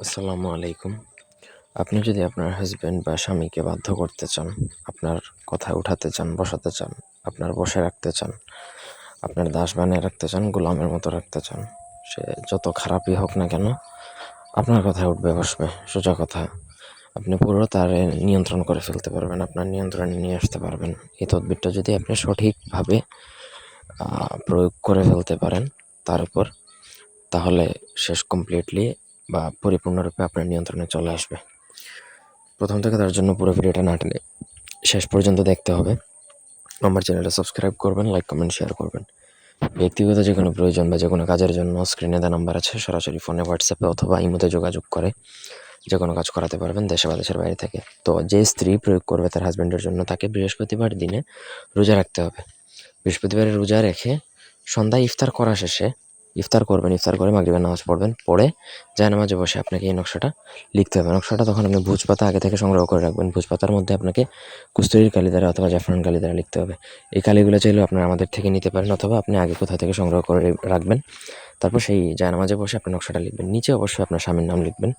আসসালামু আলাইকুম। আপনি যদি আপনার হাসব্যান্ড বা স্বামীকে বাধ্য করতে চান, আপনার কথায় উঠাতে চান, বসাতে চান, আপনার বশে রাখতে চান, আপনার দাস বানিয়ে রাখতে চান, গোলামের মতো রাখতে চান, সে যত খারাপই হোক না কেন আপনার কথায় উঠবে বসবে। সোজা কথা, আপনি পুরো তার নিয়ন্ত্রণ করে ফেলতে পারবেন, আপনার নিয়ন্ত্রণে নিয়ে আসতে পারবেন। এই তদবিরটা যদি আপনি সঠিকভাবে প্রয়োগ করে ফেলতে পারেন তার উপর, তাহলে শেষ কমপ্লিটলি বা পরিপূর্ণরূপে আপনার নিয়ন্ত্রণে চলে আসবে। প্রথম থেকে তার জন্য পুরো ভিডিওটা না টেনে শেষ পর্যন্ত দেখতে হবে। আমার চ্যানেলটা সাবস্ক্রাইব করবেন, লাইক কমেন্ট শেয়ার করবেন। ব্যক্তিগত যে কোনো প্রয়োজন বা যে কোনো কাজের জন্য স্ক্রিনে দেওয়া নাম্বার আছে, সরাসরি ফোনে, হোয়াটসঅ্যাপে অথবা ইমোতে যোগাযোগ করে যে কোনো কাজ করাতে পারবেন দেশে বা দেশের বাইরে থেকে। তো যে স্ত্রী প্রয়োগ করবে তার হাজব্যান্ডের জন্য, তাকে বৃহস্পতিবার দিনে রোজা রাখতে হবে। বৃহস্পতিবারে রোজা রেখে সন্ধ্যায় ইফতার করা শেষে ইফতার করবেন, ইফতার করে মাগরিবের নামাজ পড়বেন, পড়ে জায়নামাজে বসে আপনাকে এই নকশাটা লিখতে হবে। নকশাটা তখন আপনি ভোজপাতা আগে থেকে সংগ্রহ করে রাখবেন। ভোজপাতার মধ্যে আপনাকে কস্তুরীর কালি দ্বারা অথবা জাফরান কালি দ্বারা লিখতে হবে। এই কালিগুলো চাইলেও আপনারা আমাদের থেকে নিতে পারেন অথবা আপনি আগে কোথা থেকে সংগ্রহ করে রাখবেন। তারপর সেই জায়নামাজে বসে আপনি নকশাটা লিখবেন। নিচে অবশ্যই আপনার স্বামীর নাম লিখবেন,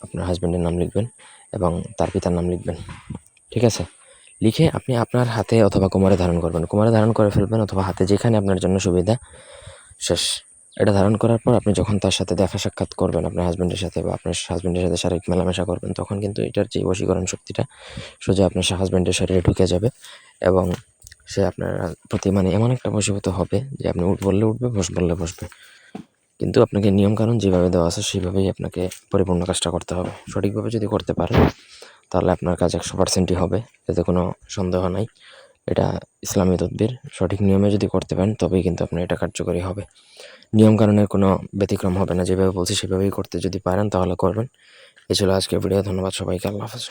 আপনার হাজব্যান্ডের নাম লিখবেন এবং তার পিতার নাম লিখবেন। ঠিক আছে? লিখে আপনি আপনার হাতে অথবা কোমরে ধারণ করবেন, কোমরে ধারণ করে ফেলবেন অথবা হাতে, যেখানে আপনার জন্য সুবিধা। শেষ। এটা ধারণ করার পর আপনি যখন তার সাথে দেখা সাক্ষাৎ করবেন, আপনার হাজব্যান্ডের সাথে বা আপনার হাজব্যান্ডের সাথে শারীরিক মেলামেশা করবেন, তখন কিন্তু এটার যে বশীকরণ শক্তিটা সোজা আপনার হাজব্যান্ডের শরীরে ঢুকে যাবে এবং সে আপনার প্রতি এমন একটা বশীভূত হবে যে আপনি উঠ বললে উঠবে, বস বললে বসবে। কিন্তু আপনাকে নিয়মকানুন যেভাবে দেওয়া আছে সেভাবেই আপনাকে পরিপূর্ণ কাজটা করতে হবে। সঠিকভাবে যদি করতে পারেন তাহলে আপনার কাজ 100%ই হবে, এতে কোনো সন্দেহ নাই। এটা ইসলামী তদবির, সঠিক নিয়মে যদি করতে পারেন তবেই কিন্তু আপনার এটা কার্যকরী হবে। নিয়মকানুনের কোনো ব্যতিক্রম হবে না, যেভাবে বলছি সেভাবেই করতে যদি পারেন তাহলে করবেন। এই ছিল আজকের ভিডিও। ধন্যবাদ সবাইকে। আল্লাহ হাফেজ।